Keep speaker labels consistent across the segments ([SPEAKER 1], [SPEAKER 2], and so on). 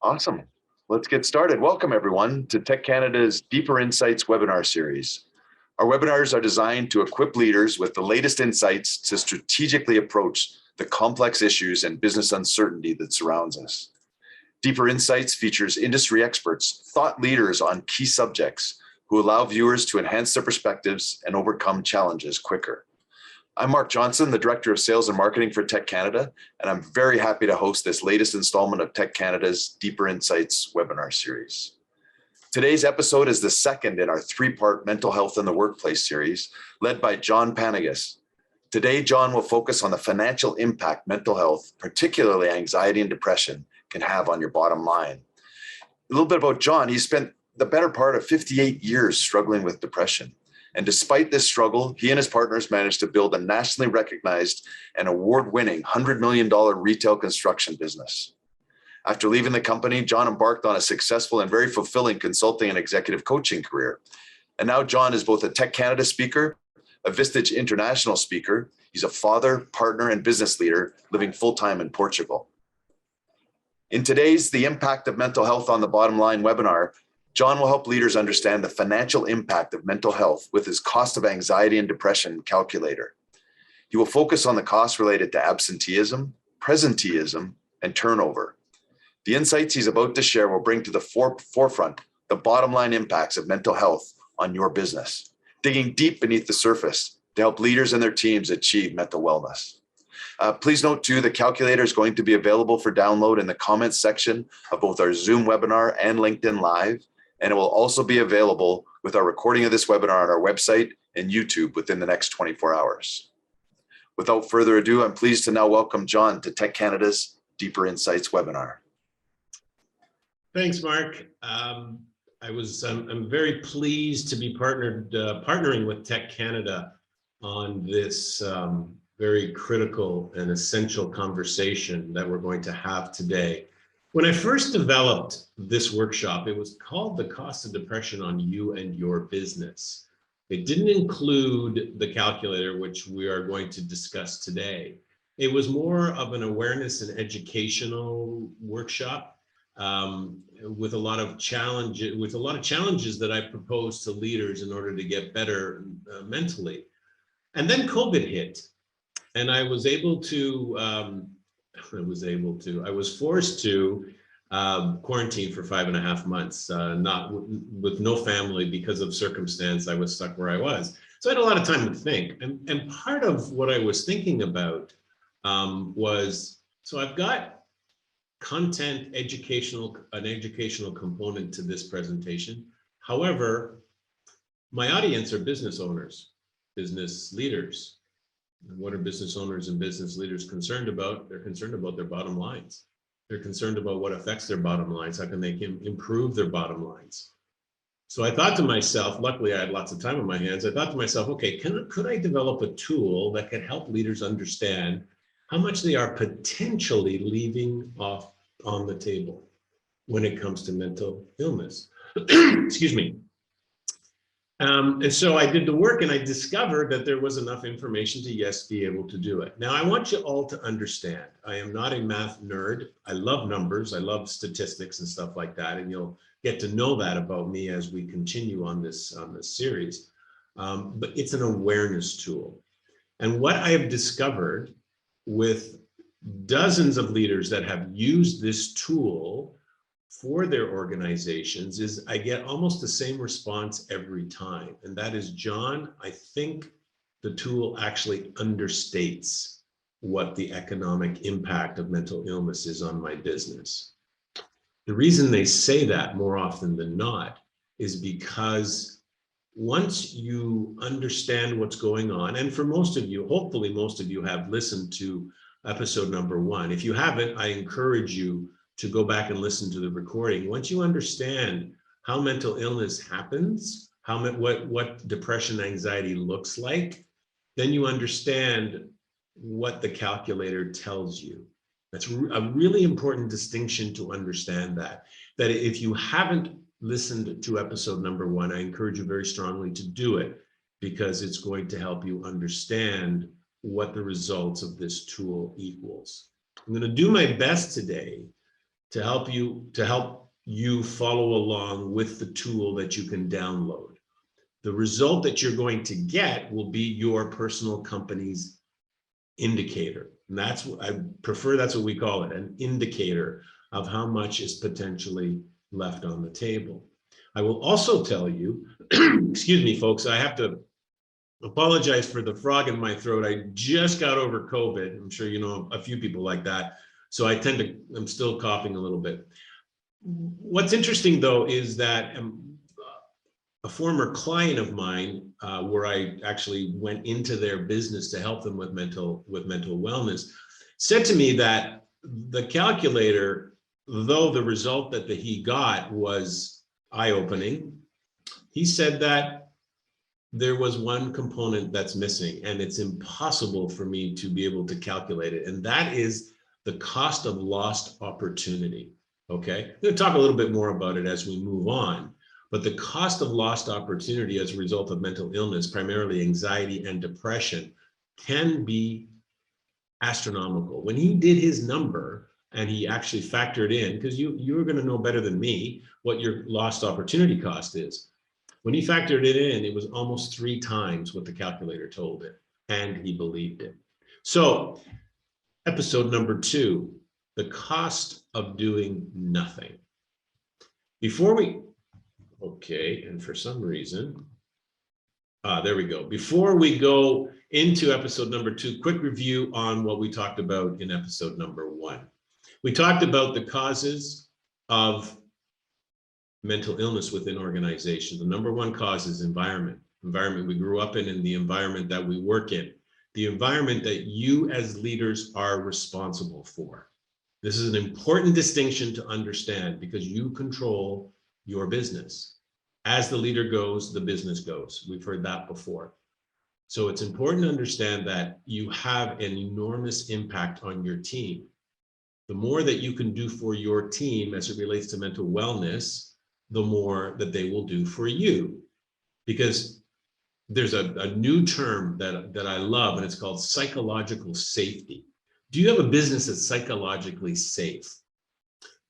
[SPEAKER 1] Awesome. Let's get started. Welcome everyone to Tech Canada's Deeper Insights webinar series. Our webinars are designed to equip leaders with the latest insights to strategically approach the complex issues and business uncertainty that surrounds us. Deeper Insights features industry experts, thought leaders on key subjects who allow viewers to enhance their perspectives and overcome challenges quicker. I'm Mark Johnson, the Director of Sales and Marketing for Tech Canada, and I'm very happy to host this latest installment of Tech Canada's Deeper Insights webinar series. Today's episode is the second in our three-part Mental Health in the Workplace series, led by John Panagas. Today, John will focus on the financial impact mental health, particularly anxiety and depression, can have on your bottom line. A little bit about John. He spent the better part of 58 years struggling with depression. And despite this struggle, he and his partners managed to build a nationally recognized and award-winning $100 million retail construction business. After leaving the company, John embarked on a successful and very fulfilling consulting and executive coaching career. And now John is both a Tech Canada speaker, a Vistage international speaker. He's a father, partner, and business leader living full-time in Portugal. In today's The Impact of Mental Health on the Bottom Line webinar, John will help leaders understand the financial impact of mental health with his cost of anxiety and depression calculator. He will focus on the costs related to absenteeism, presenteeism, and turnover. The insights he's about to share will bring to the forefront the bottom line impacts of mental health on your business, digging deep beneath the surface to help leaders and their teams achieve mental wellness. Please note too, the calculator is going to be available for download in the comments section of both our Zoom webinar and LinkedIn Live. And it will also be available with our recording of this webinar on our website and YouTube within the next 24 hours. Without further ado, I'm pleased to now welcome John to Tech Canada's Deeper Insights webinar.
[SPEAKER 2] Thanks, Mark. I'm very pleased to be partnering with Tech Canada on this very critical and essential conversation that we're going to have today. When I first developed this workshop, it was called The Cost of Depression on You and Your Business. It didn't include the calculator, which we are going to discuss today. It was more of an awareness and educational workshop with a lot of challenges that I proposed to leaders in order to get better mentally. And then COVID hit, and I was forced to quarantine for 5.5 months, with no family because of circumstance. I was stuck where I was. So I had a lot of time to think. And part of what I was thinking about was, so I've got content, an educational component to this presentation. However, my audience are business owners, business leaders. And what are business owners and business leaders concerned about? They're concerned about their bottom lines. They're concerned about what affects their bottom lines. How can they improve their bottom lines? So I thought to myself, luckily I had lots of time on my hands. I thought to myself, okay, could I develop a tool that could help leaders understand how much they are potentially leaving off on the table when it comes to mental illness? Excuse me. And so I did the work, and I discovered that there was enough information to, yes, be able to do it. Now, I want you all to understand, I am not a math nerd. I love numbers. I love statistics and stuff like that. And you'll get to know that about me as we continue on this series. But it's an awareness tool. And what I have discovered with dozens of leaders that have used this tool for their organizations is I get almost the same response every time. And that is, John, I think the tool actually understates what the economic impact of mental illness is on my business. The reason they say that more often than not is because once you understand what's going on, and for most of you, hopefully most of you have listened to episode number 1. If you haven't, I encourage you to go back and listen to the recording. Once you understand how mental illness happens, what depression, anxiety looks like, then you understand what the calculator tells you. That's a really important distinction to understand that if you haven't listened to episode number 1, I encourage you very strongly to do it, because it's going to help you understand what the results of this tool equals. I'm going to do my best today to help you follow along with the tool that you can download. The result that you're going to get will be your personal company's indicator. And that's what I prefer, that's what we call it, an indicator of how much is potentially left on the table. I will also tell you, excuse me, folks, I have to apologize for the frog in my throat. I just got over COVID. I'm sure you know a few people like that. So I'm still coughing a little bit. What's interesting though is that a former client of mine, where I actually went into their business to help them with mental wellness, said to me that the calculator, though the result that he got was eye-opening, he said that there was one component that's missing, and it's impossible for me to be able to calculate it, and that is the cost of lost opportunity. Okay, I'm going to talk a little bit more about it as we move on. But the cost of lost opportunity as a result of mental illness, primarily anxiety and depression, can be astronomical. When he did his number and he actually factored in, because you're going to know better than me what your lost opportunity cost is. When he factored it in, it was almost 3 times what the calculator told it, and he believed it. So episode number 2, the cost of doing nothing. Okay, and for some reason, there we go. Before we go into episode number 2, quick review on what we talked about in episode number 1. We talked about the causes of mental illness within organizations. The number 1 cause is environment we grew up in, and the environment that we work in, the environment that you as leaders are responsible for. This is an important distinction to understand because you control your business. As the leader goes, the business goes. We've heard that before. So it's important to understand that you have an enormous impact on your team. The more that you can do for your team as it relates to mental wellness, the more that they will do for you. Because there's a new term that I love, and it's called psychological safety. Do you have a business that's psychologically safe?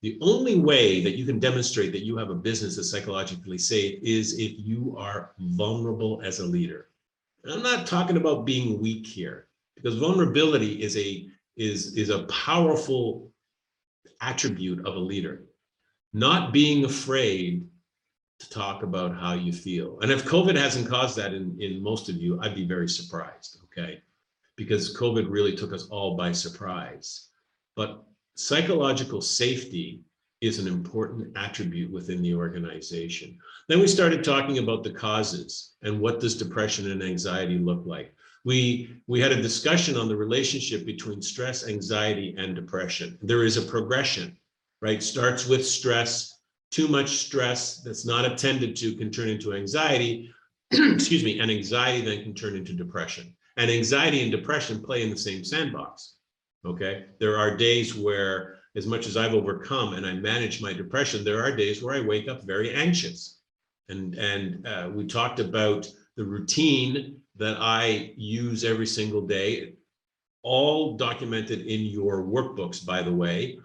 [SPEAKER 2] The only way that you can demonstrate that you have a business that's psychologically safe is if you are vulnerable as a leader. And I'm not talking about being weak here, because vulnerability is a powerful attribute of a leader. Not being afraid to talk about how you feel. And if COVID hasn't caused that in most of you, I'd be very surprised, okay? Because COVID really took us all by surprise. But psychological safety is an important attribute within the organization. Then we started talking about the causes and what does depression and anxiety look like. We had a discussion on the relationship between stress, anxiety, and depression. There is a progression, right? Starts with stress. Too much stress that's not attended to can turn into anxiety, excuse me, and anxiety then can turn into depression. And anxiety and depression play in the same sandbox. Okay, there are days where, as much as I've overcome and I manage my depression, there are days where I wake up very anxious. And we talked about the routine that I use every single day, all documented in your workbooks, by the way,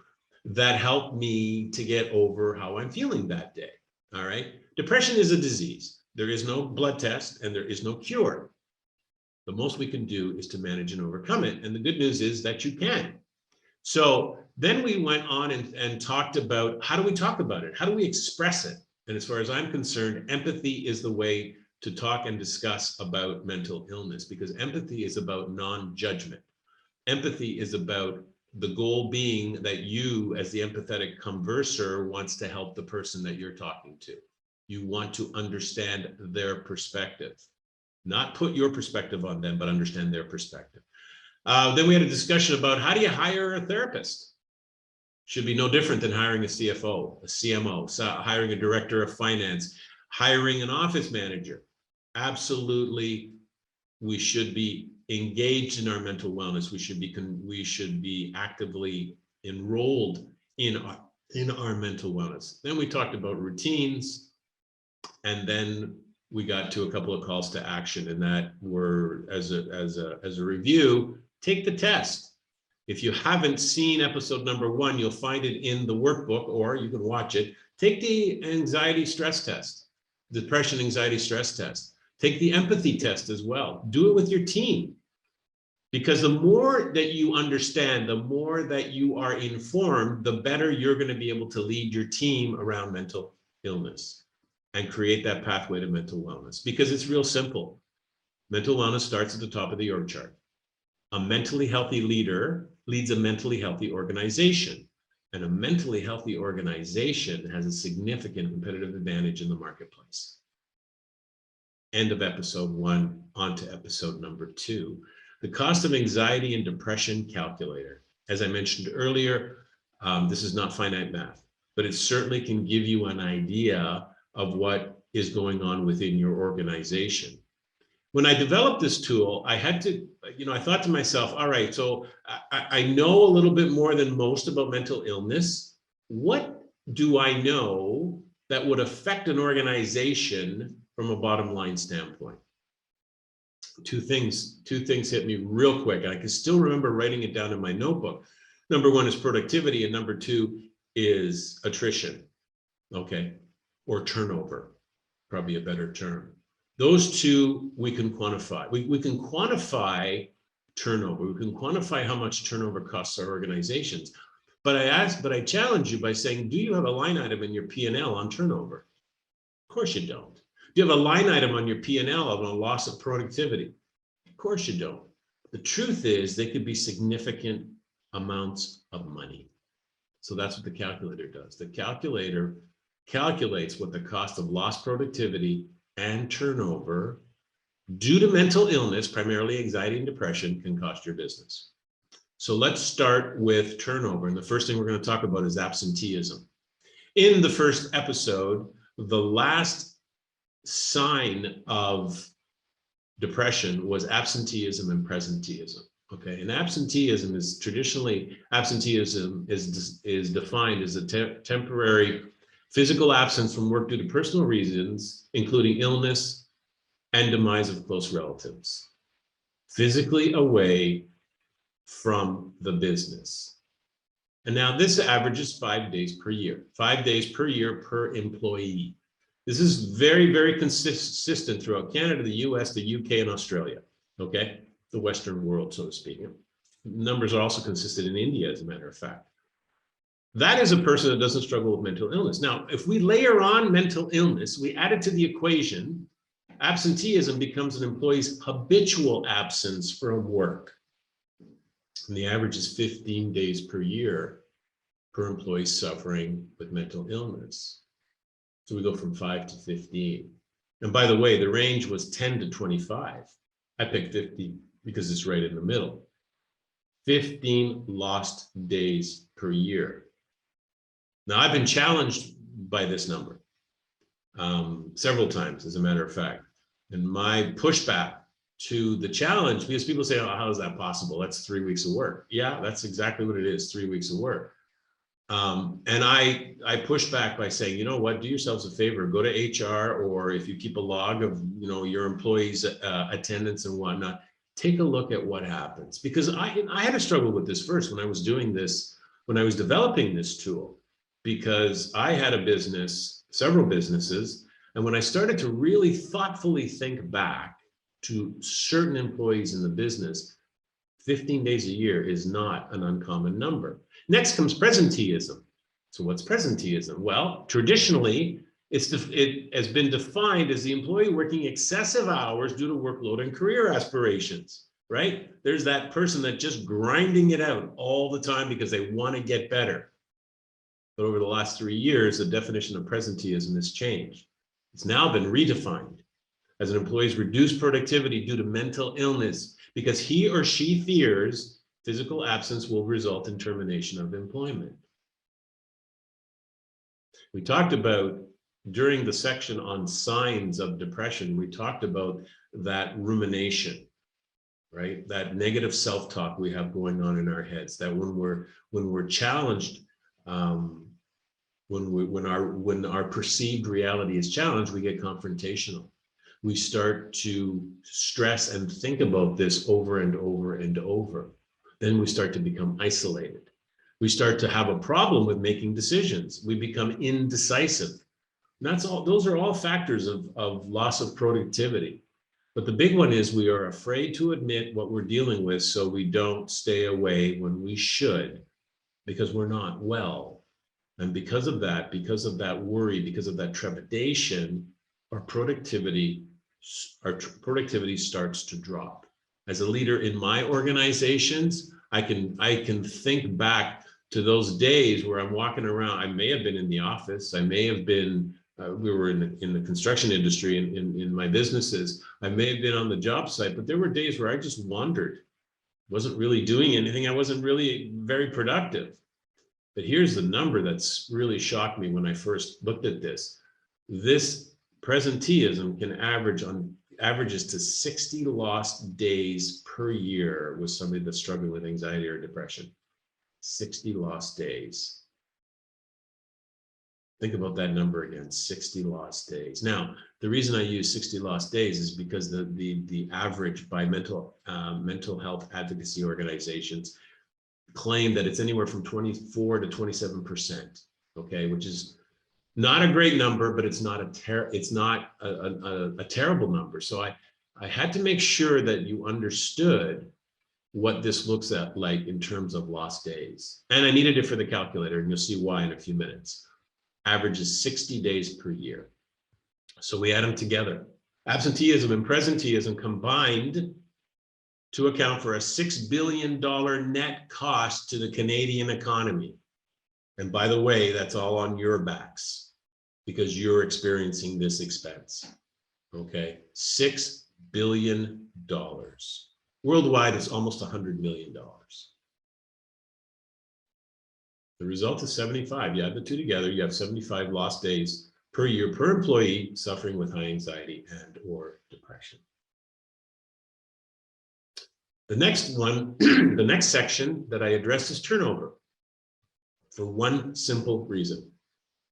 [SPEAKER 2] that help me to get over how I'm feeling that day. All right, depression is a disease. There is no blood test and there is no cure. The most we can do is to manage and overcome it. And the good news is that you can. So then we went on and talked about, how do we talk about it? How do we express it? And as far as I'm concerned, empathy is the way to talk and discuss about mental illness, because empathy is about non-judgment. Empathy is about the goal being that you, as the empathetic converser, wants to help the person that you're talking to. You want to understand their perspective. Not put your perspective on them, but understand their perspective. Then we had a discussion about how do you hire a therapist? Should be no different than hiring a CFO, a CMO, hiring a director of finance, hiring an office manager. Absolutely, we should be engaged in our mental wellness. We should be actively enrolled in our mental wellness. Then we talked about routines, and then we got to a couple of calls to action, and that were as a review, take the test. If you haven't seen episode number 1, you'll find it in the workbook, or you can watch it. Take the anxiety stress test, depression anxiety stress test. Take the empathy test as well. Do it with your team. Because the more that you understand, the more that you are informed, the better you're going to be able to lead your team around mental illness and create that pathway to mental wellness. Because it's real simple. Mental wellness starts at the top of the org chart. A mentally healthy leader leads a mentally healthy organization. And a mentally healthy organization has a significant competitive advantage in the marketplace. End of episode 1, on to episode number 2. The cost of anxiety and depression calculator. As I mentioned earlier, this is not finite math, but it certainly can give you an idea of what is going on within your organization. When I developed this tool, I had to, I thought to myself, all right, so I know a little bit more than most about mental illness. What do I know that would affect an organization from a bottom line standpoint? Two things hit me real quick. I can still remember writing it down in my notebook. Number 1 is productivity, and number 2 is attrition, okay, or turnover, probably a better term. Those two we can quantify. We can quantify turnover. We can quantify how much turnover costs our organizations. But I challenge you by saying, do you have a line item in your P&L on turnover? Of course you don't. Do you have a line item on your P&L on a loss of productivity? Of course you don't. The truth is they could be significant amounts of money. So that's what the calculator does. The calculator calculates what the cost of lost productivity and turnover due to mental illness, primarily anxiety and depression, can cost your business. So let's start with turnover. And the first thing we're going to talk about is absenteeism. In the first episode, the last sign of depression was absenteeism and presenteeism. Okay, and absenteeism is defined as a temporary physical absence from work due to personal reasons, including illness and demise of close relatives. Physically away from the business. And now this averages 5 days per year, 5 days per year per employee. This is very, very consistent throughout Canada, the US, the UK, and Australia, okay? The Western world, so to speak. Numbers are also consistent in India, as a matter of fact. That is a person that doesn't struggle with mental illness. Now, if we layer on mental illness, we add it to the equation, absenteeism becomes an employee's habitual absence from work. And the average is 15 days per year per employee suffering with mental illness. So we go from 5 to 15. And by the way, the range was 10 to 25. I picked 50 because it's right in the middle. 15 lost days per year. Now, I've been challenged by this number several times, as a matter of fact. And my pushback to the challenge, because people say, oh, how is that possible? That's 3 weeks of work. Yeah, that's exactly what it is, 3 weeks of work. And I push back by saying, you know what, do yourselves a favor, go to HR, or if you keep a log of, your employees' attendance and whatnot, take a look at what happens. Because I had to struggle with this first when I was doing this, when I was developing this tool, because I had a business, several businesses, and when I started to really thoughtfully think back to certain employees in the business, 15 days a year is not an uncommon number. Next comes presenteeism. So what's presenteeism? Well, traditionally, it has been defined as the employee working excessive hours due to workload and career aspirations, right? There's that person that just grinding it out all the time because they want to get better. But over the last 3 years, the definition of presenteeism has changed. It's now been redefined as an employee's reduced productivity due to mental illness because he or she fears physical absence will result in termination of employment. We talked about, during the section on signs of depression, we talked about that rumination, right? That negative self-talk we have going on in our heads, that when we're challenged, when our perceived reality is challenged, we get confrontational. We start to stress and think about this over and over and over. then we start to become isolated. We start to have a problem with making decisions. We become indecisive. And that's all, those are all factors of loss of productivity. But the big one is we are afraid to admit what we're dealing with, so we don't stay away when we should, because we're not well. And because of that worry, because of that trepidation, our productivity starts to drop. As a leader in my organizations, I can think back to those days where I'm walking around. I may have been in the office. I may have been, we were in the construction industry in my businesses. I may have been on the job site, but there were days where I just wandered, wasn't really doing anything. I wasn't really very productive. But here's the number that's really shocked me when I first looked at this. This presenteeism can averages to 60 lost days per year with somebody that's struggling with anxiety or depression. 60 lost days. Think about that number again, 60 lost days. Now, the reason I use 60 lost days is because the average by mental health advocacy organizations claim that it's anywhere from 24 to 27%, okay, which is not a great number, but it's not a terrible number. So I had to make sure that you understood what this looks at like in terms of lost days. And I needed it for the calculator, and you'll see why in a few minutes. Average is 60 days per year. So we add them together. Absenteeism and presenteeism combined to account for a $6 billion net cost to the Canadian economy. And by the way, that's all on your backs because you're experiencing this expense, okay? $6 billion. Worldwide, it's almost $100 million. The result is 75. You add the two together, you have 75 lost days per year per employee suffering with high anxiety and or depression. The next one, the next section that I addressed is turnover, for one simple reason.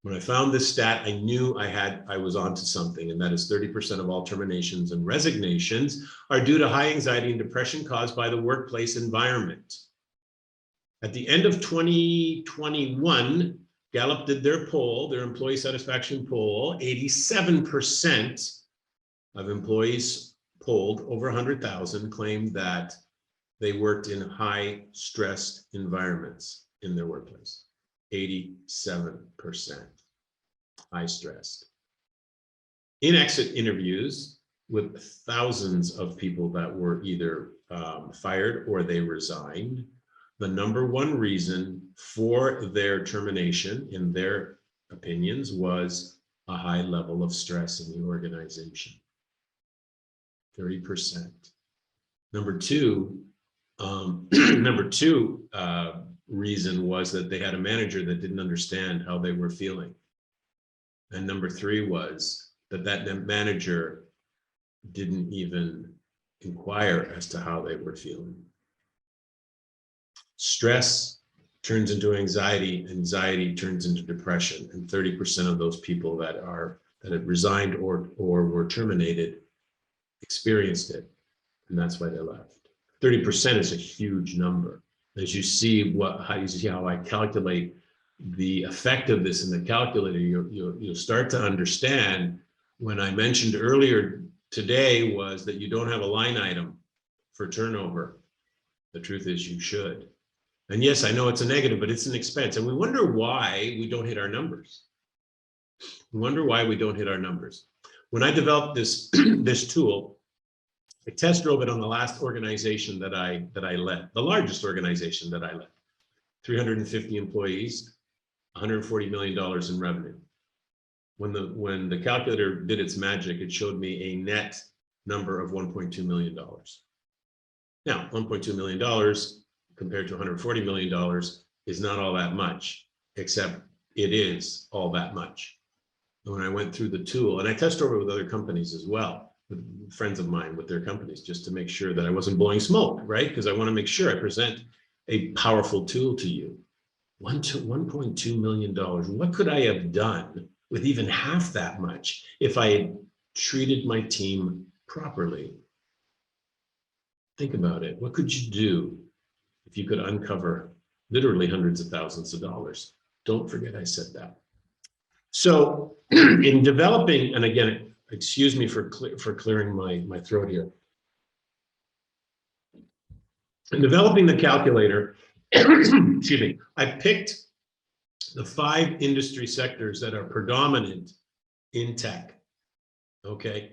[SPEAKER 2] When I found this stat, I knew I was onto something, and that is 30% of all terminations and resignations are due to high anxiety and depression caused by the workplace environment. At the end of 2021, Gallup did their poll, their employee satisfaction poll. 87% of employees polled, over 100,000, claimed that they worked in high stress environments in their workplace. 87% high stressed. In exit interviews with thousands of people that were either fired or they resigned, the number one reason for their termination, in their opinions, was a high level of stress in the organization. 30%. Number two reason was that they had a manager that didn't understand how they were feeling. And number three was that manager didn't even inquire as to how they were feeling. Stress turns into anxiety, anxiety turns into depression, and 30% of those people that had resigned or were terminated experienced it, and that's why they left. 30% is a huge number. As you see how I calculate the effect of this in the calculator, you'll start to understand. When I mentioned earlier today was that you don't have a line item for turnover. The truth is you should. And yes, I know it's a negative, but it's an expense. And we wonder why we don't hit our numbers. We wonder why we don't hit our numbers. When I developed this, this tool, I test drove it on the last organization that I led, the largest organization that I led. 350 employees, $140 million in revenue. When the calculator did its magic, it showed me a net number of $1.2 million. Now, $1.2 million compared to $140 million is not all that much, except it is all that much. And when I went through the tool, and I test drove it with other companies as well, with friends of mine with their companies, just to make sure that I wasn't blowing smoke, right? Because I want to make sure I present a powerful tool to you. $1.2 million. What could I have done with even half that much if I had treated my team properly? Think about it. What could you do if you could uncover literally hundreds of thousands of dollars. Don't forget I said that. So in developing, and again, excuse me for clearing my throat here. In developing the calculator, excuse me, I picked the 5 industry sectors that are predominant in tech. Okay.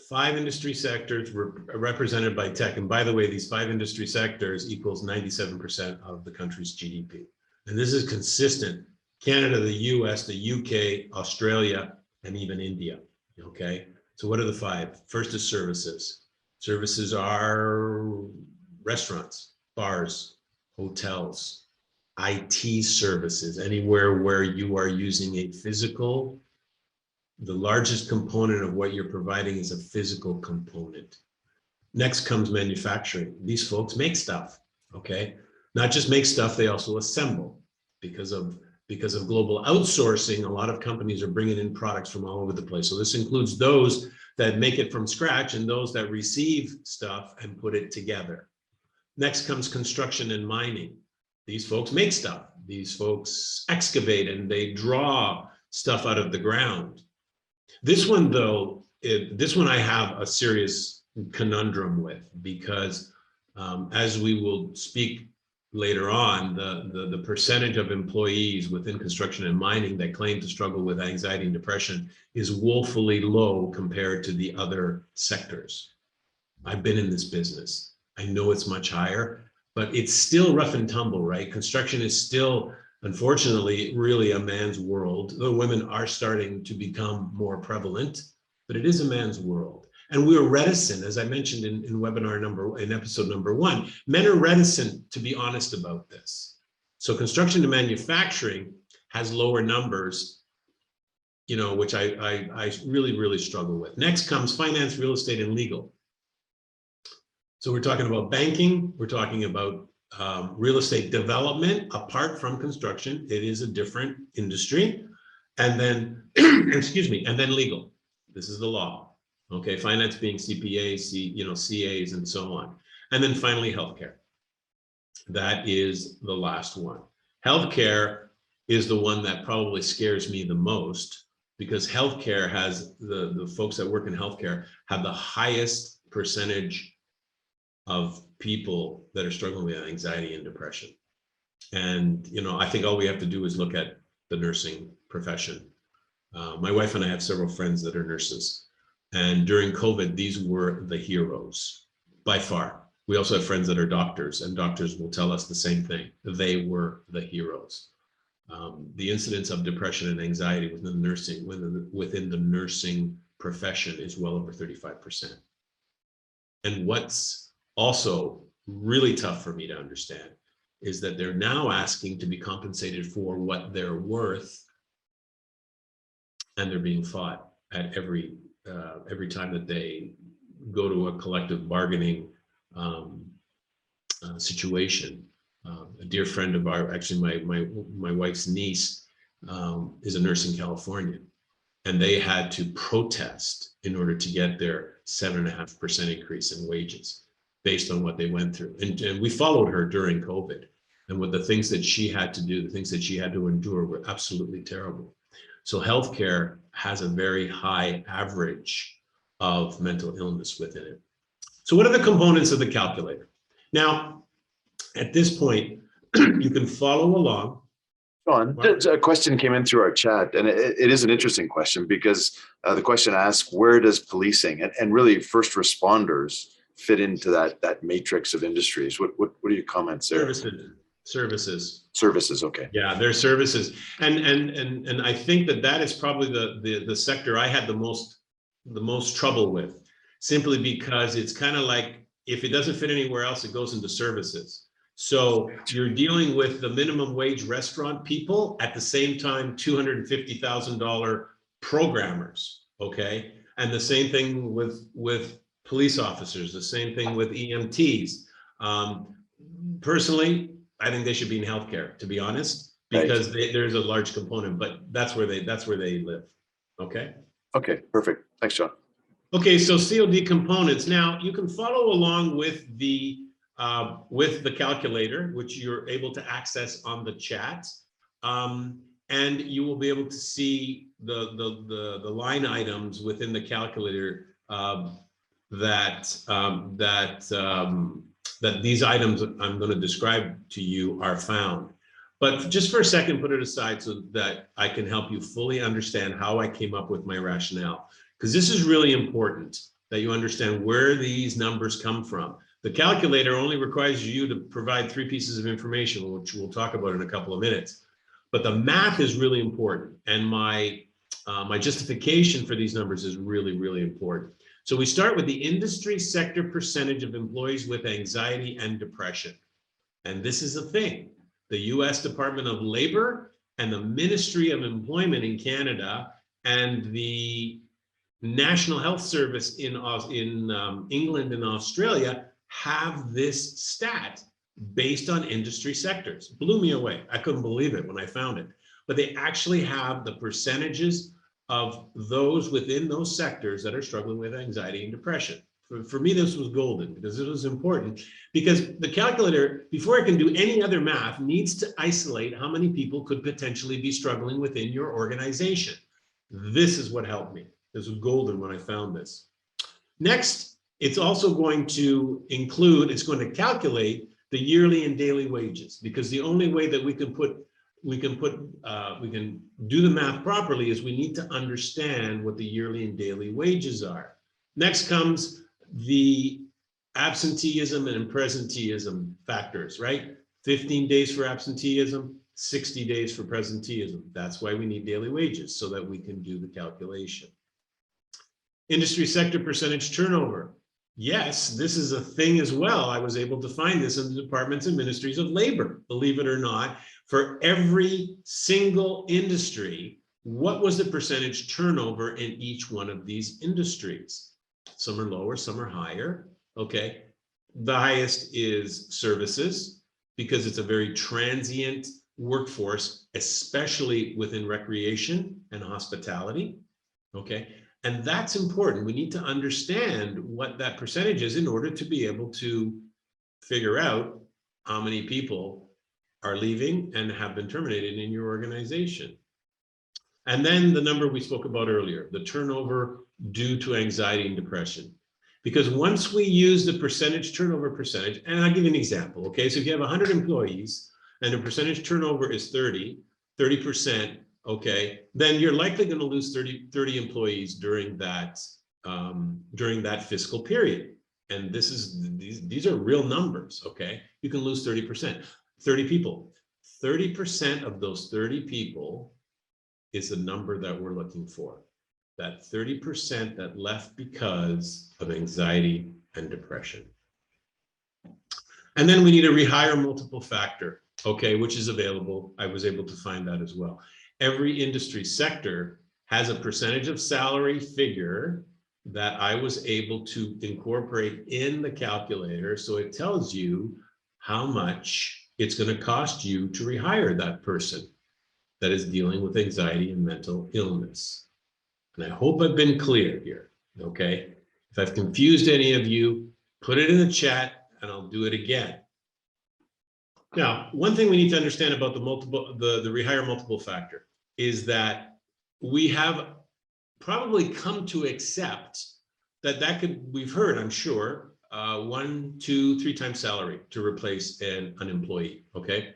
[SPEAKER 2] 5 industry sectors represented by tech. And by the way, these 5 industry sectors equals 97% of the country's GDP. And this is consistent. Canada, the US, the UK, Australia, and even India. Okay. So what are the 5? First is services. Services are restaurants, bars, hotels, IT services, anywhere where you are using a physical. The largest component of what you're providing is a physical component. Next comes manufacturing. These folks make stuff, okay? Not just make stuff, they also assemble. Because of global outsourcing, a lot of companies are bringing in products from all over the place. So this includes those that make it from scratch and those that receive stuff and put it together. Next comes construction and mining. These folks make stuff. These folks excavate and they draw stuff out of the ground. This one, though, this one I have a serious conundrum with, because as we will speak later on, the percentage of employees within construction and mining that claim to struggle with anxiety and depression is woefully low compared to the other sectors. I've been in this business. I know it's much higher, but it's still rough and tumble, right? Construction is still, unfortunately, really a man's world. The women are starting to become more prevalent, but it is a man's world. And we are reticent, as I mentioned in episode number 1, men are reticent to be honest about this. So construction and manufacturing has lower numbers, you know, which I really, really struggle with. Next comes finance, real estate, and legal. So we're talking about banking, we're talking about real estate development. Apart from construction, it is a different industry. And then, excuse me, and then legal. This is the law. Okay, finance being CPAs, CAs, and so on. And then finally, healthcare. That is the last one. Healthcare is the one that probably scares me the most, because healthcare has, the folks that work in healthcare have the highest percentage of people that are struggling with anxiety and depression. And, you know, I think all we have to do is look at the nursing profession. My wife and I have several friends that are nurses. And during COVID, these were the heroes by far. We also have friends that are doctors, and doctors will tell us the same thing. They were the heroes. The incidence of depression and anxiety within the nursing profession is well over 35%. And what's also really tough for me to understand is that they're now asking to be compensated for what they're worth, and they're being fought at every time that they go to a collective bargaining situation. A dear friend of ours, actually my wife's niece, is a nurse in California, and they had to protest in order to get their 7.5% increase in wages based on what they went through. And we followed her during COVID, and with the things that she had to do, the things that she had to endure were absolutely terrible. So healthcare has a very high average of mental illness within it. So what are the components of the calculator? Now, at this point, you can follow along.
[SPEAKER 1] John, a question came in through our chat, and it is an interesting question, because the question asks, where does policing and really first responders fit into that matrix of industries? What are your comments there? Services, okay.
[SPEAKER 2] Yeah, they're services. And I think that is probably the sector I had the most trouble with, simply because it's kind of like, if it doesn't fit anywhere else, it goes into services. So you're dealing with the minimum wage restaurant people, at the same time $250,000 programmers, okay? And the same thing with police officers, the same thing with EMTs. Personally, I think they should be in healthcare, to be honest, because there's a large component, but that's where they live. Okay.
[SPEAKER 1] Okay, perfect. Thanks, John.
[SPEAKER 2] Okay, so COD components. Now you can follow along with the with the calculator, which you're able to access on the chat. And you will be able to see the line items within the calculator that these items I'm going to describe to you are found. But just for a second, put it aside so that I can help you fully understand how I came up with my rationale. Because this is really important that you understand where these numbers come from. The calculator only requires you to provide 3 pieces of information, which we'll talk about in a couple of minutes. But the math is really important. And my justification for these numbers is really, really important. So we start with the industry sector percentage of employees with anxiety and depression. And this is a thing. The US Department of Labor and the Ministry of Employment in Canada and the National Health Service in England and Australia have this stat based on industry sectors. Blew me away. I couldn't believe it when I found it. But they actually have the percentages of those within those sectors that are struggling with anxiety and depression. For me, this was golden because it was important, because the calculator, before it can do any other math, needs to isolate how many people could potentially be struggling within your organization. This is what helped me. This was golden when I found this. Next, it's also going to include, it's going to calculate the yearly and daily wages, because the only way that we can do the math properly is we need to understand what the yearly and daily wages are. Next comes the absenteeism and presenteeism factors, right? 15 days for absenteeism, 60 days for presenteeism. That's why we need daily wages, so that we can do the calculation. Industry sector percentage turnover. Yes, this is a thing as well. I was able to find this in the departments and ministries of labor, believe it or not. For every single industry, what was the percentage turnover in each one of these industries? Some are lower, some are higher. Okay. The highest is services, because it's a very transient workforce, especially within recreation and hospitality. Okay. And that's important. We need to understand what that percentage is in order to be able to figure out how many people are leaving and have been terminated in your organization. And then the number we spoke about earlier, the turnover due to anxiety and depression. Because once we use the percentage turnover percentage, and I'll give you an example, okay? So if you have 100 employees and the percentage turnover is 30%, okay, then you're likely going to lose 30 employees during that fiscal period. And these are real numbers, okay? You can lose 30%, 30 people. 30% of those 30 people is the number that we're looking for. That 30% that left because of anxiety and depression. And then we need a rehire multiple factor, okay, which is available. I was able to find that as well. Every industry sector has a percentage of salary figure that I was able to incorporate in the calculator. So it tells you how much it's going to cost you to rehire that person that is dealing with anxiety and mental illness. And I hope I've been clear here, okay? If I've confused any of you, put it in the chat and I'll do it again. Now, one thing we need to understand about the rehire multiple factor is that we have probably come to accept that we've heard, I'm sure, 1, 2, 3 times salary to replace an employee, okay?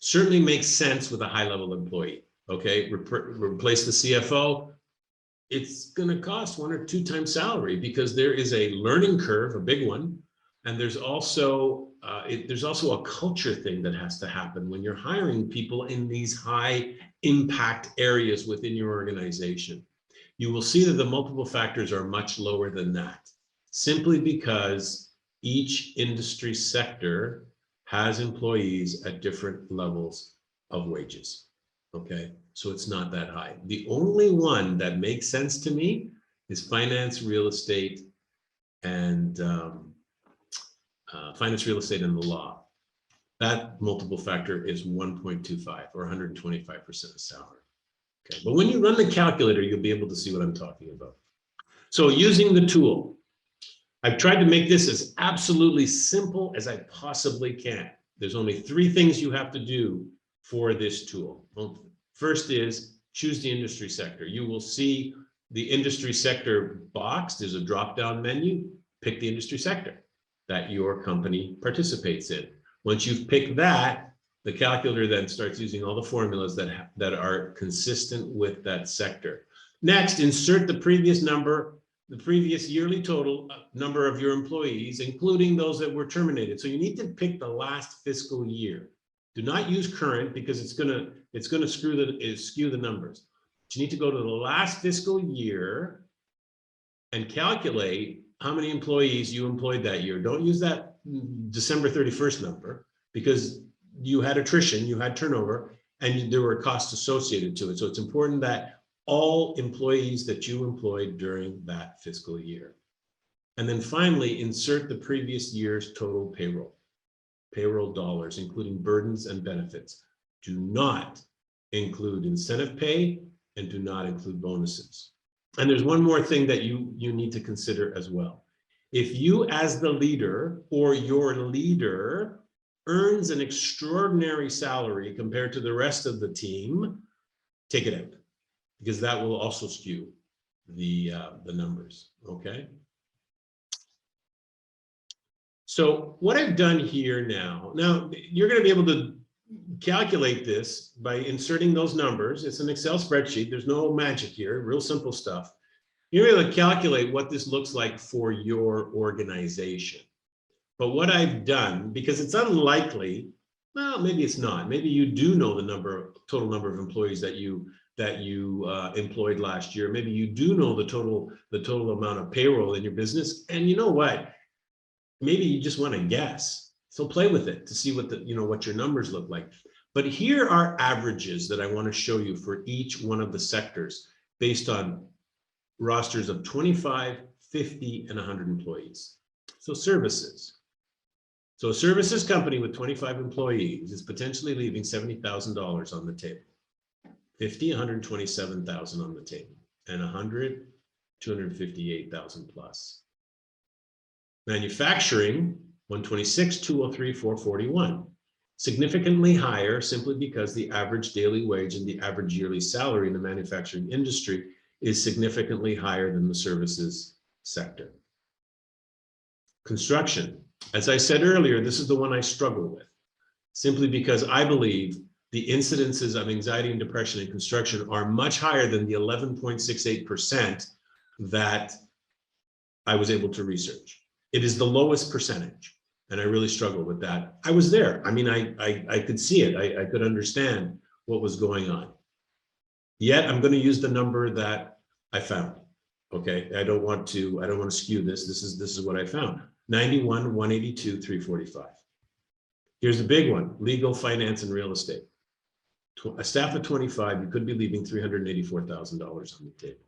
[SPEAKER 2] Certainly makes sense with a high-level employee, okay? Replace the CFO, it's gonna cost 1 or 2 times salary, because there is a learning curve, a big one, and there's also a culture thing that has to happen when you're hiring people in these high impact areas within your organization. You will see that the multiple factors are much lower than that, simply because each industry sector has employees at different levels of wages, okay? So it's not that high. The only one that makes sense to me is finance, real estate, and the law. That multiple factor is 1.25 or 125% of salary. Okay, but when you run the calculator, you'll be able to see what I'm talking about. So using the tool, I've tried to make this as absolutely simple as I possibly can. There's only 3 things you have to do for this tool. Well, first is choose the industry sector. You will see the industry sector box. There's a drop-down menu. Pick the industry sector that your company participates in. Once you've picked that, the calculator then starts using all the formulas that are consistent with that sector. Next, insert the previous number, the previous yearly total number of your employees, including those that were terminated. So you need to pick the last fiscal year. Do not use current because it's gonna skew the numbers. But you need to go to the last fiscal year and calculate how many employees you employed that year. Don't use that December 31st number because you had attrition, you had turnover, and there were costs associated to it. So it's important that all employees that you employed during that fiscal year. And then finally, insert the previous year's total payroll dollars, including burdens and benefits. Do not include incentive pay and do not include bonuses. And there's one more thing that you need to consider as well. If you as the leader or your leader earns an extraordinary salary compared to the rest of the team, take it out, because that will also skew the numbers, okay? So what I've done here now you're gonna be able to calculate this by inserting those numbers. It's an Excel spreadsheet. There's no magic here, real simple stuff. You're able to calculate what this looks like for your organization. But what I've done, because it's unlikely, well, maybe it's not. Maybe you do know the total number of employees that you employed last year. Maybe you do know the total amount of payroll in your business. And you know what? Maybe you just want to guess. So play with it to see what your numbers look like. But here are averages that I want to show you for each one of the sectors based on rosters of 25, 50, and 100 employees. So services. So a services company with 25 employees is potentially leaving $70,000 on the table. 50, 127,000 on the table, and 100, 258,000 plus. Manufacturing, 126, 203, 441. Significantly higher simply because the average daily wage and the average yearly salary in the manufacturing industry is significantly higher than the services sector. Construction. As I said earlier, this is the one I struggle with, simply because I believe the incidences of anxiety and depression in construction are much higher than the 11.68% that I was able to research. It is the lowest percentage, and I really struggle with that. I was there. I mean, I could see it. I could understand what was going on. Yet I'm going to use the number that I found. Okay, I don't want to skew this. This is what I found. 91, 182, 345. Here's the big one: legal, finance, and real estate. A staff of 25, you could be leaving $384,000 on the table.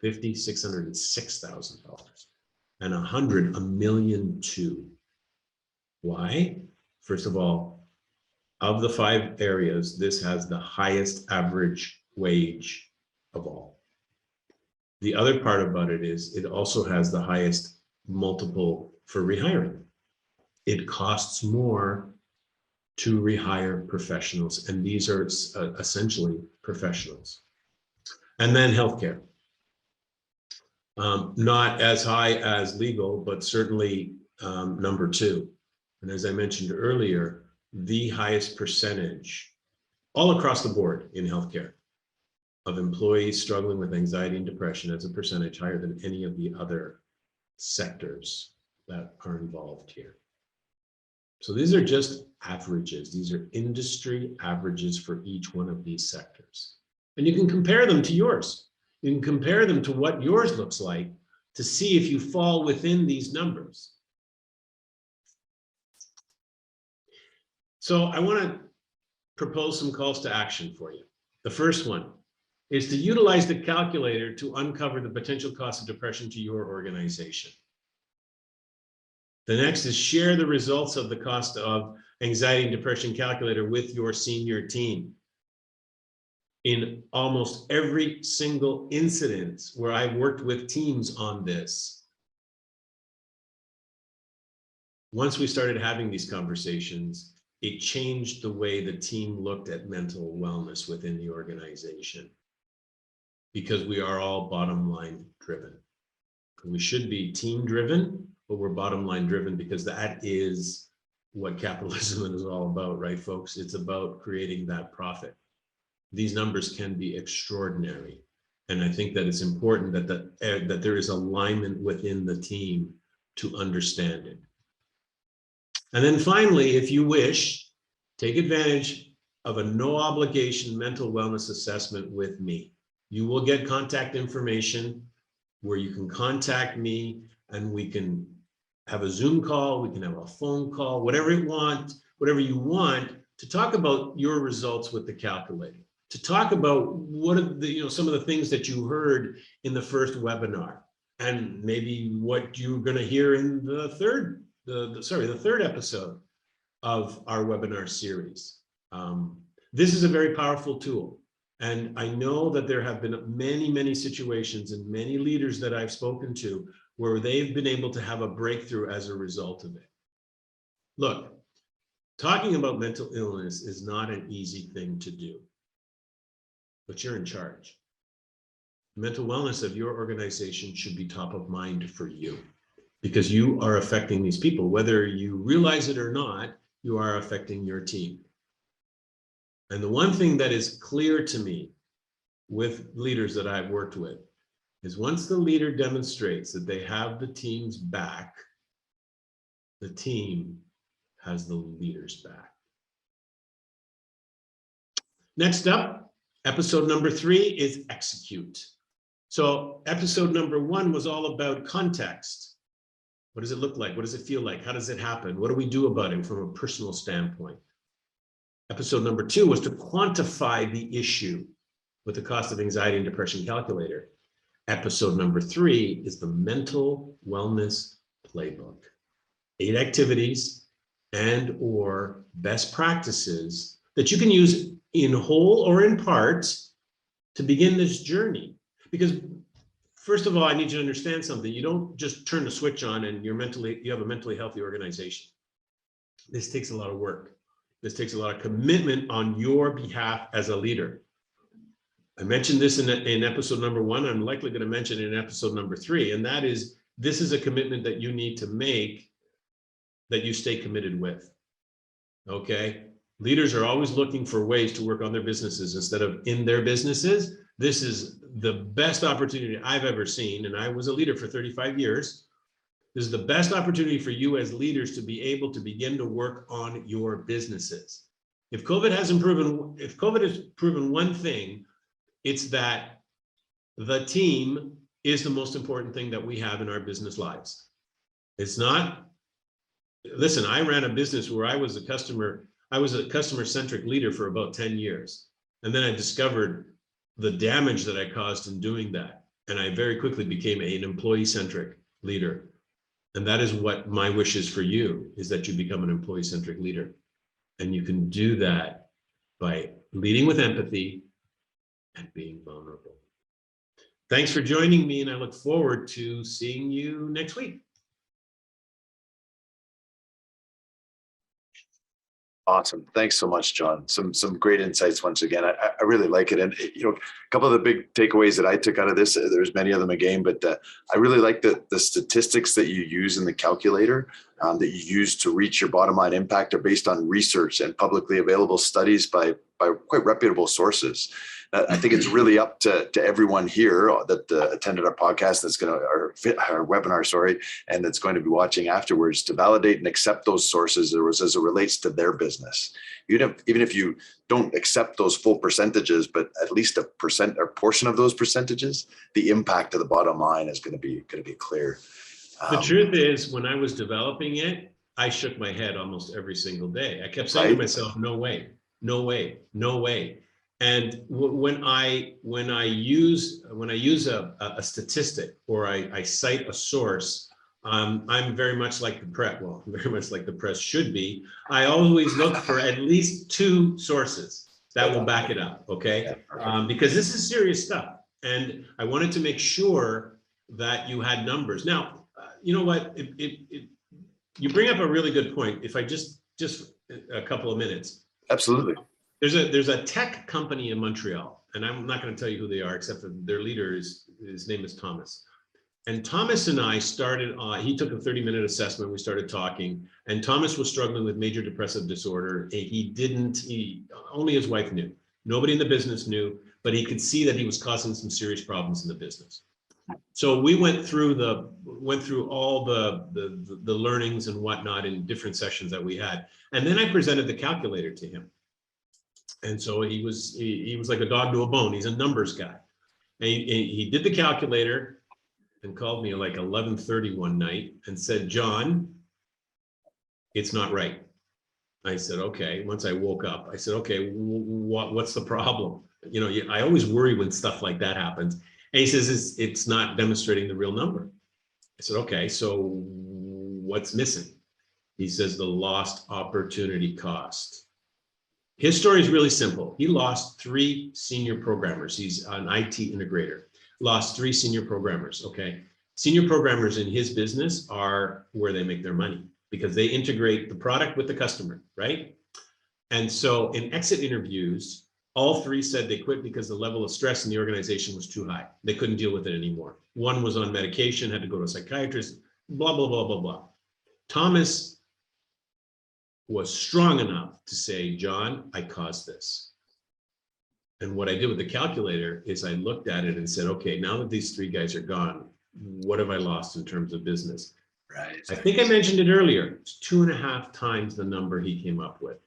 [SPEAKER 2] 50, $606,000, and 100, $1.2 million. Why? First of all, of the 5 areas, this has the highest average wage of all. The other part about it is it also has the highest multiple for rehiring. It costs more to rehire professionals, and these are essentially professionals. And then healthcare. Not as high as legal, but certainly number 2. And as I mentioned earlier, the highest percentage all across the board in healthcare of employees struggling with anxiety and depression as a percentage higher than any of the other sectors that are involved here. So these are just averages. These are industry averages for each one of these sectors. And you can compare them to yours. You can compare them to what yours looks like to see if you fall within these numbers. So I want to propose some calls to action for you. The first one is to utilize the calculator to uncover the potential cost of depression to your organization. The next is share the results of the cost of anxiety and depression calculator with your senior team. In almost every single incident where I've worked with teams on this, once we started having these conversations, it changed the way the team looked at mental wellness within the organization, because we are all bottom line driven. We should be team driven, but we're bottom line driven because that is what capitalism is all about, right, folks? It's about creating that profit. These numbers can be extraordinary. And I think that it's important that there is alignment within the team to understand it. And then finally, if you wish, take advantage of a no obligation mental wellness assessment with me. You will get contact information where you can contact me and we can have a Zoom call, we can have a phone call, whatever you want to talk about your results with the calculator, to talk about what are the, some of the things that you heard in the first webinar, and maybe what you're going to hear in the third episode of our webinar series. This is a very powerful tool. And I know that there have been many, many situations and many leaders that I've spoken to where they've been able to have a breakthrough as a result of it. Look, talking about mental illness is not an easy thing to do, but you're in charge. Mental wellness of your organization should be top of mind for you, because you are affecting these people. Whether you realize it or not, you are affecting your team. And the one thing that is clear to me with leaders that I've worked with is once the leader demonstrates that they have the team's back, the team has the leader's back. Next up, episode number 3 is execute. So episode number 1 was all about context. What does it look like? What does it feel like? How does it happen? What do we do about it from a personal standpoint? Episode number 2 was to quantify the issue with the cost of anxiety and depression calculator. Episode number 3 is the mental wellness playbook. 8 activities and or best practices that you can use in whole or in part to begin this journey. Because first of all, I need you to understand something. You don't just turn the switch on and you have a mentally healthy organization. This takes a lot of work. This takes a lot of commitment on your behalf as a leader. I mentioned this in episode number 1. I'm likely going to mention it in episode number 3. And that is, this is a commitment that you need to make, that you stay committed with. Okay? Leaders are always looking for ways to work on their businesses instead of in their businesses. This is the best opportunity I've ever seen. And I was a leader for 35 years. This is the best opportunity for you as leaders to be able to begin to work on your businesses. If COVID has proven one thing, it's that the team is the most important thing that we have in our business lives. It's not, listen, I ran a business where I was a customer-centric leader for about 10 years. And then I discovered the damage that I caused in doing that. And I very quickly became an employee-centric leader. And that is what my wish is for you, is that you become an employee-centric leader. And you can do that by leading with empathy and being vulnerable. Thanks for joining me, and I look forward to seeing you next week.
[SPEAKER 1] Awesome. Thanks so much, John. Some great insights once again. I really like it. And, a couple of the big takeaways that I took out of this, there's many of them again, but I really like the statistics that you use in the calculator that you use to reach your bottom line impact are based on research and publicly available studies by quite reputable sources. I think it's really up to everyone here that attended our podcast, our webinar, and that's going to be watching afterwards, to validate and accept those sources as it relates to their business. Even if you don't accept those full percentages, but at least a percent or portion of those percentages, the impact of the bottom line is going to be clear.
[SPEAKER 2] The truth is, when I was developing it, I shook my head almost every single day. I kept saying to myself, no way, no way, no way. And when I use a statistic, or I cite a source, I'm very much like the press. Well, very much like the press should be. I always look for at least 2 sources that will back it up. Okay, because this is serious stuff, and I wanted to make sure that you had numbers. Now, you know what? You bring up a really good point. If I just a couple of minutes.
[SPEAKER 1] Absolutely.
[SPEAKER 2] There's a tech company in Montreal, and I'm not going to tell you who they are, except for their leader his name is Thomas. And Thomas and I started, he took a 30-minute assessment. We started talking, and Thomas was struggling with major depressive disorder. Only his wife knew. Nobody in the business knew, but he could see that he was causing some serious problems in the business. So we went through all the learnings and whatnot in different sessions that we had. And then I presented the calculator to him. And so he was like a dog to a bone. He's a numbers guy. And he did the calculator and called me like 11:30 one night and said, "John, it's not right." I said, "Okay." Once I woke up, I said, "Okay, what's the problem?" You know, I always worry when stuff like that happens. And he says, it's not demonstrating the real number. I said, "Okay, so what's missing?" He says, "The lost opportunity cost." His story is really simple. He lost 3 senior programmers. He's an IT integrator. Lost 3 senior programmers, okay? Senior programmers in his business are where they make their money because they integrate the product with the customer, right? And so in exit interviews, all 3 said they quit because the level of stress in the organization was too high. They couldn't deal with it anymore. One was on medication, had to go to a psychiatrist, blah, blah, blah, blah, blah. Thomas was strong enough to say, "John, I caused this." And what I did with the calculator is I looked at it and said, okay, now that these 3 guys are gone, what have I lost in terms of business?
[SPEAKER 1] Right.
[SPEAKER 2] I think I mentioned it earlier. It's 2.5 times the number he came up with.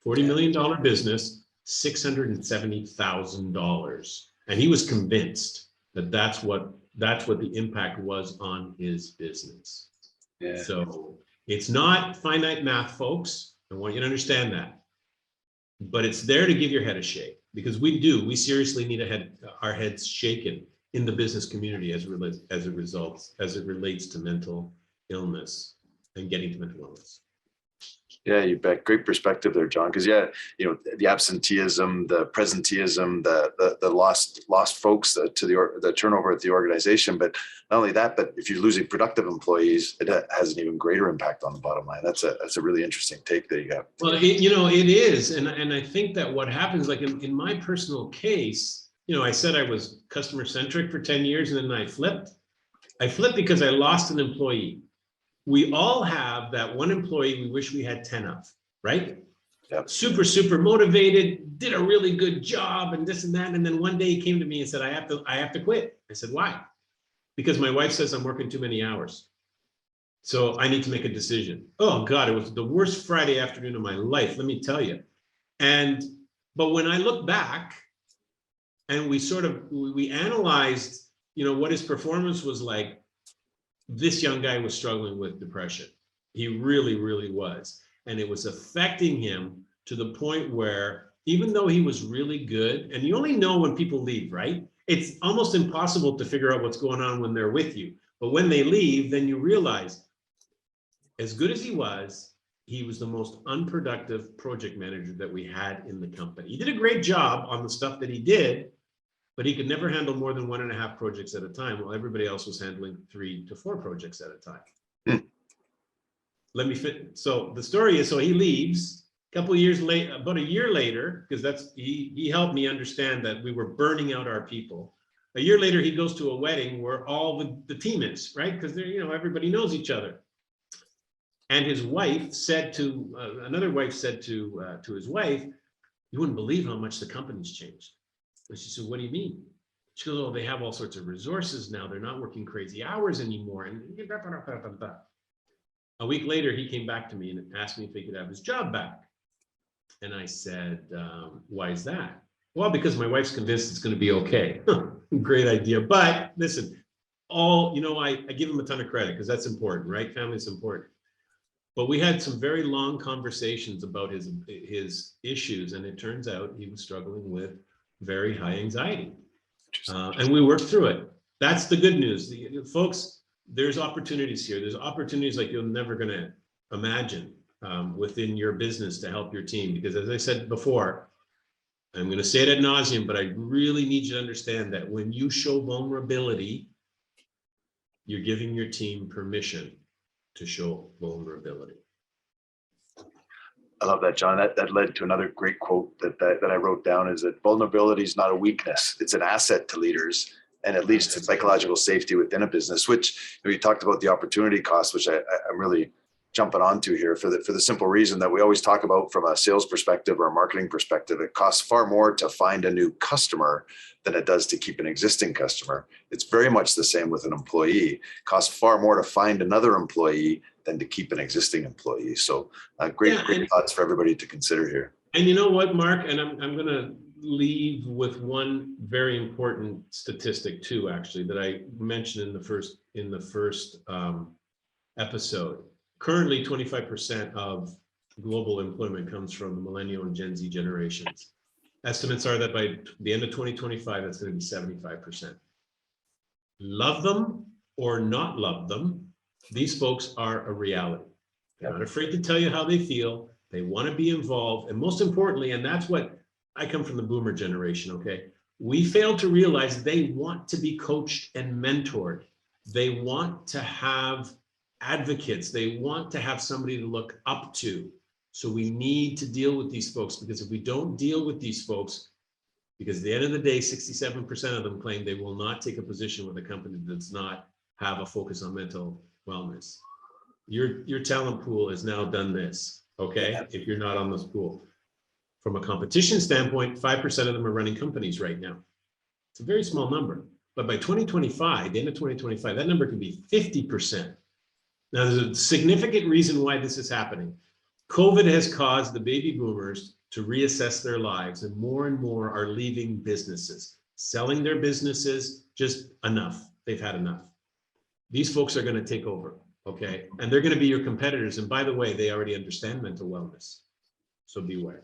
[SPEAKER 2] $40 million business, $670,000. And he was convinced that that's what the impact was on his business.
[SPEAKER 1] Yeah.
[SPEAKER 2] So it's not finite math, folks. I want you to understand that. But it's there to give your head a shake, because we seriously need our heads shaken in the business community as it relates to mental illness and getting to mental illness.
[SPEAKER 1] Yeah, you bet. Great perspective there, John. Because the absenteeism, the presenteeism, the lost folks to the turnover at the organization. But not only that, but if you're losing productive employees, it has an even greater impact on the bottom line. That's a really interesting take that you got.
[SPEAKER 2] Well, it is, and I think that what happens, like in my personal case, I said I was customer centric for 10 years, and then I flipped. I flipped because I lost an employee. We all have that one employee we wish we had 10 of, right?
[SPEAKER 1] Yep.
[SPEAKER 2] Super motivated, did a really good job and this and that. And then one day he came to me and said, I have to quit. I said, "Why?" "Because my wife says I'm working too many hours. So I need to make a decision." Oh God, it was the worst Friday afternoon of my life, let me tell you. But when I look back and we analyzed, what his performance was like, this young guy was struggling with depression. He really, really was. And it was affecting him to the point where, even though he was really good, and you only know when people leave, right? It's almost impossible to figure out what's going on when they're with you. But when they leave, then you realize, as good as he was the most unproductive project manager that we had in the company. He did a great job on the stuff that he did, but he could never handle more than 1.5 projects at a time, while everybody else was handling 3 to 4 projects at a time. So the story is, so he leaves a couple of years later, about a year later, because he helped me understand that we were burning out our people. A year later, he goes to a wedding where all the team is, right? Because everybody knows each other. And his wife said to, another wife said to his wife, "You wouldn't believe how much the company's changed." And she said, "What do you mean?" She goes, "Oh, they have all sorts of resources now. They're not working crazy hours anymore." And a week later, he came back to me and asked me if he could have his job back. And I said, "Why is that?" "Well, because my wife's convinced it's going to be okay." Great idea. But listen, I give him a ton of credit because that's important, right? Family's important. But we had some very long conversations about his issues, and it turns out he was struggling with very high anxiety. And we worked through it. That's the good news. Folks, there's opportunities here. There's opportunities like you're never going to imagine within your business to help your team. Because as I said before, I'm going to say it ad nauseum, but I really need you to understand that when you show vulnerability, you're giving your team permission to show vulnerability.
[SPEAKER 1] I love that, John. That led to another great quote that I wrote down, is that vulnerability is not a weakness. It's an asset to leaders, and it leads to psychological safety within a business, which you talked about the opportunity cost, which I'm really jumping onto here for the simple reason that we always talk about from a sales perspective or a marketing perspective. It costs far more to find a new customer than it does to keep an existing customer. It's very much the same with an employee. It costs far more to find another employee than to keep an existing employee. So great thoughts for everybody to consider here.
[SPEAKER 2] And you know what, Mark, and I'm going to leave with one very important statistic too, actually, that I mentioned in the first episode. Currently, 25% of global employment comes from the millennial and Gen Z generations. Estimates are that by the end of 2025, that's going to be 75%. Love them or not love them, these folks are a reality. They're not afraid to tell you how they feel. They want to be involved. And most importantly, and that's what I come from, the boomer generation, okay? We fail to realize they want to be coached and mentored. They want to have advocates. They want to have somebody to look up to. So we need to deal with these folks, because if we don't deal with these folks, because at the end of the day, 67% of them claim they will not take a position with a company that does not have a focus on mental wellness. Your talent pool has now done this, okay? If you're not on this pool. From a competition standpoint, 5% of them are running companies right now. It's a very small number. But by 2025, the end of 2025, that number can be 50%. Now, there's a significant reason why this is happening. COVID has caused the baby boomers to reassess their lives, and more are leaving businesses, selling their businesses, just enough. They've had enough. These folks are going to take over, okay? And they're going to be your competitors. And by the way, they already understand mental wellness. So beware.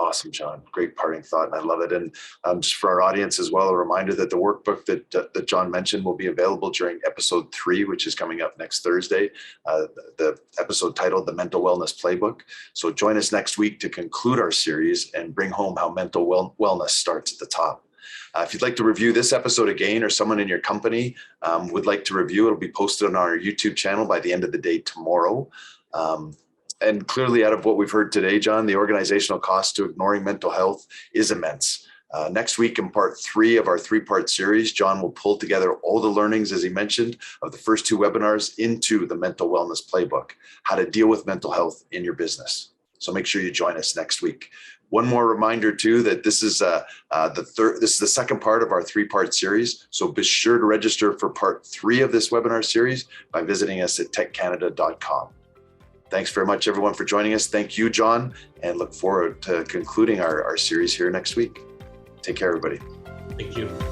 [SPEAKER 1] Awesome, John. Great parting thought, and I love it. And just for our audience as well, a reminder that the workbook that John mentioned will be available during episode 3, which is coming up next Thursday. The episode titled "The Mental Wellness Playbook." So join us next week to conclude our series and bring home how mental wellness starts at the top. If you'd like to review this episode again, or someone in your company would like to review, it'll be posted on our YouTube channel by the end of the day tomorrow. And clearly, out of what we've heard today, John, the organizational cost to ignoring mental health is immense. Next week, in part 3 of our 3-part series, John will pull together all the learnings, as he mentioned, of the first 2 webinars into the Mental Wellness Playbook, how to deal with mental health in your business. So make sure you join us next week. One more reminder, too, that this is the second part of our 3-part series. So be sure to register for part 3 of this webinar series by visiting us at techcanada.com. Thanks very much, everyone, for joining us. Thank you, John, and look forward to concluding our series here next week. Take care, everybody.
[SPEAKER 2] Thank you.